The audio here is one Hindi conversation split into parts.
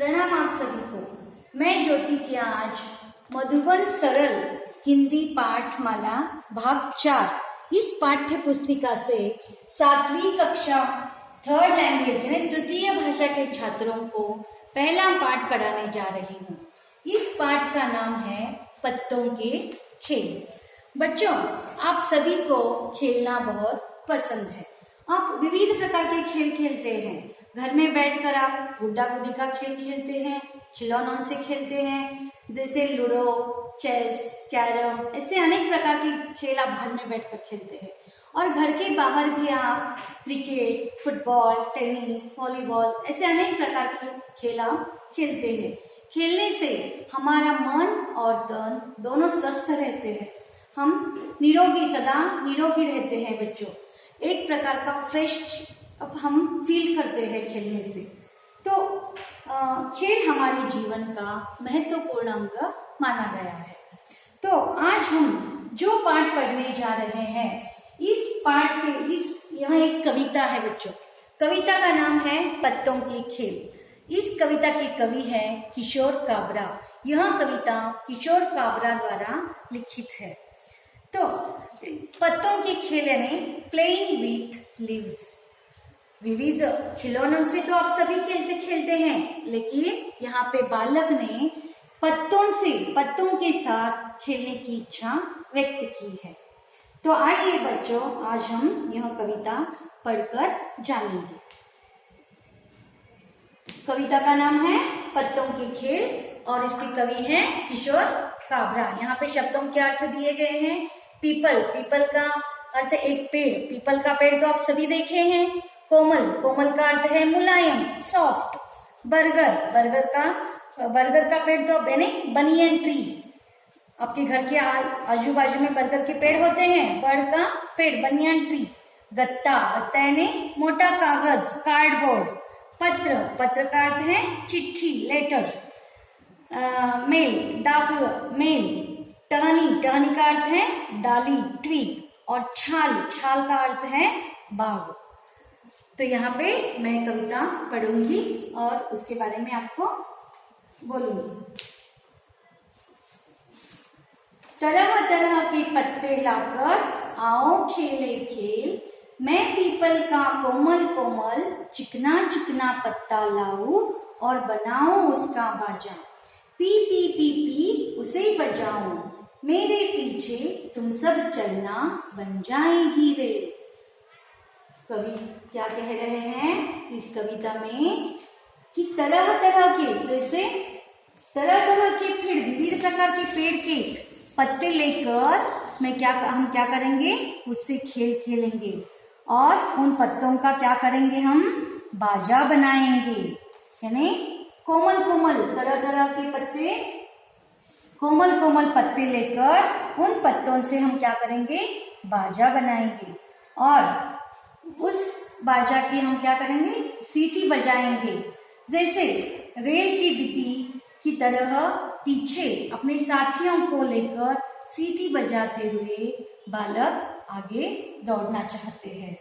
प्रणाम आप सभी को। मैं ज्योति की आज मधुबन सरल हिंदी पाठमाला भाग 4 इस पाठ्य पुस्तिका से 7वीं कक्षा थर्ड लैंग्वेज यानी तृतीय भाषा के छात्रों को पहला पाठ पढ़ाने जा रही हूँ। इस पाठ का नाम है पत्तों के खेल। बच्चों, आप सभी को खेलना बहुत पसंद है। आप विविध प्रकार के खेल खेलते हैं। घर में बैठकर आप गुड्डा गुड्डी का खेल खेलते हैं, खिलौनों से खेलते हैं, जैसे लूडो, चेस, कैरम, ऐसे अनेक प्रकार के खेल आप घर में बैठकर खेलते हैं। और घर के बाहर भी आप क्रिकेट, फुटबॉल, टेनिस, वॉलीबॉल ऐसे अनेक प्रकार के खेल आप खेलते हैं। खेलने से हमारा मन और तन दोनों स्वस्थ रहते हैं। हम सदा निरोगी रहते हैं। बच्चों, एक प्रकार का फ्रेश अब हम फील करते हैं खेलने से। तो खेल हमारे जीवन का महत्वपूर्ण अंग माना गया है। तो आज हम जो पाठ पढ़ने जा रहे हैं, इस पाठ के यहाँ एक कविता है बच्चों। कविता का नाम है पत्तों के खेल। इस कविता के कवि है किशोर काबरा। यह कविता किशोर काबरा द्वारा लिखित है। तो पत्तों के खेल यानी प्लेइंग विथ लीव्स। विविध खिलौनों से तो आप सभी खेलते हैं, लेकिन यहाँ पे बालक ने पत्तों के साथ खेलने की इच्छा व्यक्त की है। तो आइए बच्चों, आज हम यह कविता पढ़कर जानेंगे। कविता का नाम है पत्तों के खेल और इसके कवि हैं किशोर काबरा। यहाँ पे शब्दों के अर्थ दिए गए हैं। पीपल का अर्थ एक पेड़। पीपल का पेड़ तो आप सभी देखे हैं। कोमल का अर्थ है मुलायम, सॉफ्ट। बरगद का पेड़ तो यानी बनियन ट्री। आपके घर के आजू बाजू में बरगद के पेड़ होते हैं। बड़ का पेड़ बनियन ट्री। गत्ता यानी मोटा कागज, कार्डबोर्ड। पत्र का अर्थ है चिट्ठी, लेटर। डाक मेल। टहनी का अर्थ है डाली, ट्वीग। और छाल का अर्थ है बाग। तो यहाँ पे मैं कविता पढ़ूंगी और उसके बारे में आपको बोलूंगी। तरह तरह के पत्ते लाकर आओ खेले खेल, मैं पीपल का कोमल चिकना पत्ता लाऊं और बनाऊं उसका बाजा। पी उसे बजाऊं, मेरे पीछे तुम सब चलना, बन जाएगी रेल। कवि क्या कह रहे हैं इस कविता में कि तरह तरह के पेड़, विविध प्रकार के पेड़ के पत्ते लेकर हम क्या करेंगे, उससे खेल खेलेंगे और उन पत्तों का क्या करेंगे, हम बाजा बनाएंगे। यानी कोमल तरह के पत्ते, कोमल पत्ते लेकर उन पत्तों से हम क्या करेंगे, बाजा बनाएंगे। और उस बाजा की हम क्या करेंगे, सीटी बजाएंगे। जैसे रेल की डिब्बी की तरह पीछे अपने साथियों को लेकर सीटी बजाते हुए बालक आगे दौड़ना चाहते हैं।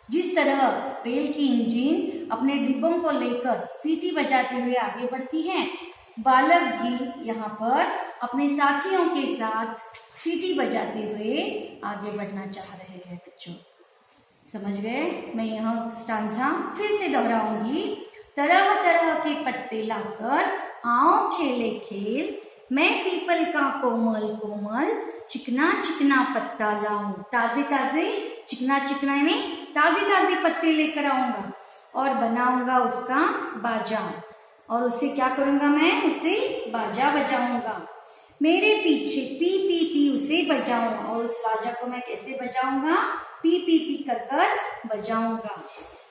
जिस तरह रेल की इंजन अपने डिब्बों को लेकर सीटी बजाते हुए आगे बढ़ती हैं, बालक भी यहाँ पर अपने साथियों के साथ सीटी बजाते हुए आगे बढ़ना चाह रहे हैं। बच्चों, समझ गए? मैं यह स्टांजा फिर से दोहराऊंगी। तरह तरह के पत्ते लाकर आओ खेले खेल, मैं पीपल का कोमल चिकना पत्ता लाऊं। ताजे चिकना यानी ताजे पत्ते लेकर आऊंगा और बनाऊंगा उसका बाजा। और उससे क्या करूंगा, मैं उसे बाजा बजाऊंगा। मेरे पीछे पी उसे बजाऊं और उस बाजा को मैं कैसे बजाऊंगा, पी कर बजाऊंगा।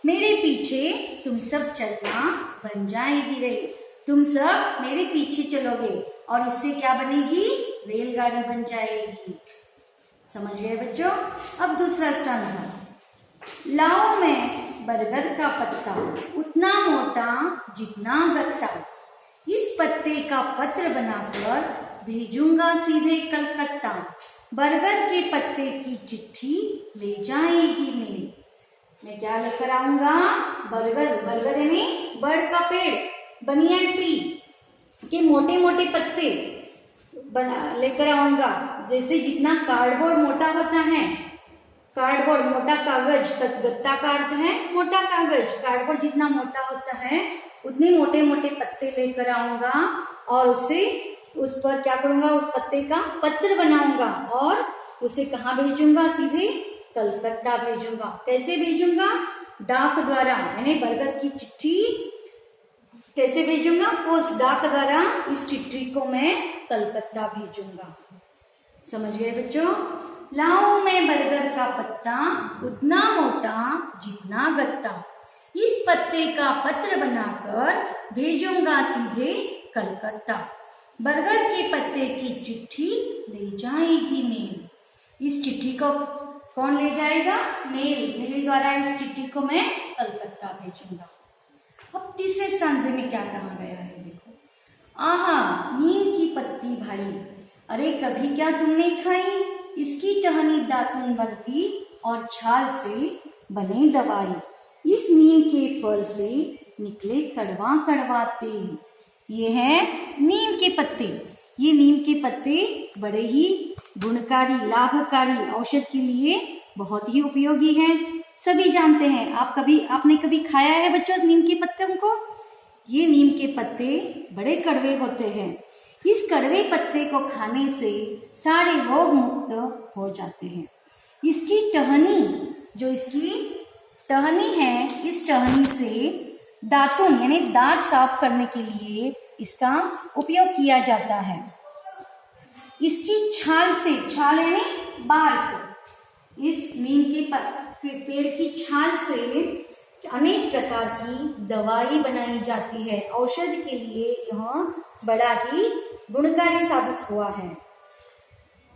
मेरे पीछे तुम सब चलना, बन जाएगी रेल। तुम सब मेरे पीछे चलोगे और इससे क्या बनेगी, रेलगाड़ी बन जाएगी। समझ गए बच्चों? अब दूसरा स्टांजा। लाओ मैं बरगद का पत्ता, उतना मोटा जितना गत्ता। इस पत्ते का पत्र बनाकर भेजूंगा सीधे कलकत्ता। बरगद के पत्ते की चिट्ठी ले जाएगी मेल। मैं क्या लेकर आऊंगा, बरगद यानी बड़ का पेड़, बनियन ट्री के मोटे मोटे पत्ते बना लेकर आऊंगा। जैसे जितना कार्डबोर्ड मोटा होता है, कार्डबोर्ड मोटा कागज, गत्ता का अर्थ है मोटा कागज, कार्डबोर्ड जितना मोटा होता है उतने मोटे मोटे पत्ते लेकर आऊंगा और उस पर क्या करूंगा, उस पत्ते का पत्र बनाऊंगा और उसे कहाँ भेजूंगा, सीधे कलकत्ता भेजूंगा। कैसे भेजूंगा, डाक द्वारा, यानी बरगद की चिट्ठी कैसे भेजूंगा, पोस्ट डाक द्वारा इस चिट्ठी को मैं कलकत्ता भेजूंगा। समझ गए बच्चों। लाऊं मैं बरगद का पत्ता उतना मोटा जितना गत्ता, इस पत्ते का पत्र बनाकर भेजूंगा सीधे कलकत्ता। बरगद के पत्ते की चिट्ठी ले जाएगी मेल। इस चिट्ठी को कौन ले जाएगा, मेल द्वारा इस चिट्ठी को मैं कलकत्ता भेजूंगा। अब तीसरे स्टांजे में क्या कहा गया है देखो। आहा नीम की पत्ती भाई, अरे कभी क्या तुमने खाई, इसकी टहनी दातुन बनती और छाल से बने दवाई, इस नीम के फल से निकले कड़वा कड़वा तेल। ये है नीम के पत्ते। ये नीम के पत्ते बड़े ही गुणकारी, लाभकारी, औषध के लिए बहुत ही उपयोगी हैं। सभी जानते हैं। आपने कभी खाया है बच्चों नीम के पत्तों को? ये नीम के पत्ते बड़े कड़वे होते हैं। इस कड़वे पत्ते को खाने से सारे रोग मुक्त हो जाते हैं। इसकी टहनी, जो इसकी टहनी है, इस टहनी से दातुन यानी दांत साफ करने के लिए इसका उपयोग किया जाता है। इसकी छाल से, छाल यानी बार्क, इस नीम के पेड़ की छाल से अनेक प्रकार की दवाई बनाई जाती है। औषध के लिए यह बड़ा ही गुणकारी साबित हुआ है।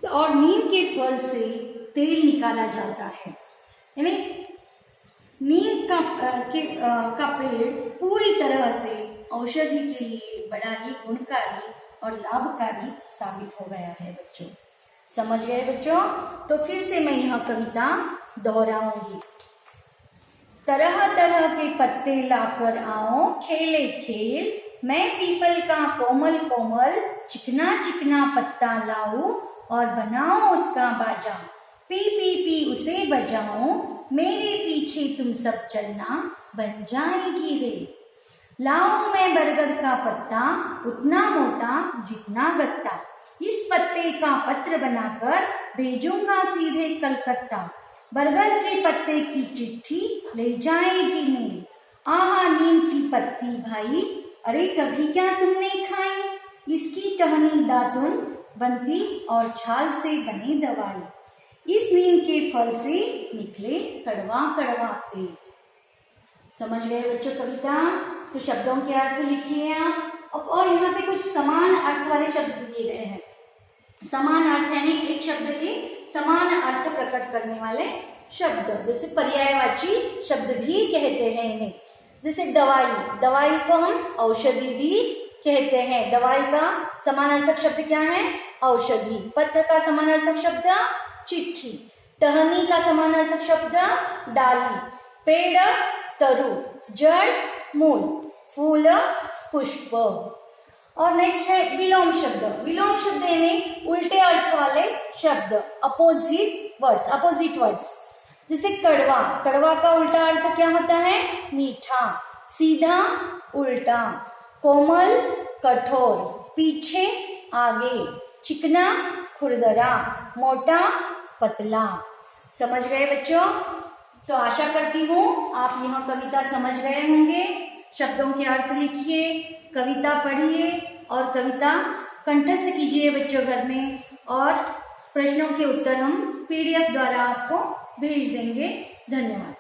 और नीम के फल से तेल निकाला जाता है। यानी नीम का पेड़ पूरी तरह से औषधि के लिए बड़ा ही गुणकारी और लाभकारी साबित हो गया है बच्चों। समझ गए बच्चों? तो फिर से मैं यह कविता दोहराऊंगी। तरह तरह के पत्ते लाकर आओ खेले खेल, मैं पीपल का कोमल कोमल चिकना चिकना पत्ता लाऊं और बनाओ उसका बाजा, पी पी पी उसे बजाओ, मेरे पीछे तुम सब चलना बन जाएगी रे। लाऊं मैं बरगद का पत्ता उतना मोटा जितना गत्ता, इस पत्ते का पत्र बनाकर भेजूंगा सीधे कलकत्ता। बरगद के पत्ते की चिट्ठी ले जाएगी मेल। आहा नीम की पत्ती भाई, अरे कभी क्या तुमने खाई, इसकी टहनी दातुन बनती और छाल से बनी दवाई, इस नीम के फल से निकले कड़वा कड़वा तेल। समझ गए बच्चों कविता? तो शब्दों के अर्थ लिखिए आप। और यहाँ पे कुछ समान अर्थ वाले शब्द दिए गए हैं। समान अर्थ यानी एक शब्द के समान अर्थ प्रकट करने वाले शब्द, जैसे पर्यायवाची शब्द भी कहते हैं इन्हें। जैसे दवाई, दवाई को हम औषधि भी कहते हैं। दवाई का समानार्थक शब्द क्या है? औषधि। पत्र का समानार्थक शब्द चिट्ठी। टहनी का समानार्थक शब्द डाली। पेड़ तरु, जड़ मूल, फूल पुष्प। और नेक्स्ट है विलोम शब्द। विलोम शब्द यानी उल्टे अर्थ वाले शब्द, अपोजिट वर्ड्स। जैसे कड़वा, कड़वा का उल्टा अर्थ क्या होता है? मीठा। सीधा उल्टा। कोमल कठोर, पीछे आगे। चिकना खुरदरा, मोटा पतला। समझ गए बच्चों? तो आशा करती हूँ आप यह कविता समझ गए होंगे। शब्दों के अर्थ लिखिए, कविता पढ़िए और कविता कंठस्थ कीजिए बच्चों घर में। और प्रश्नों के उत्तर हम PDF द्वारा आपको भेज देंगे। धन्यवाद।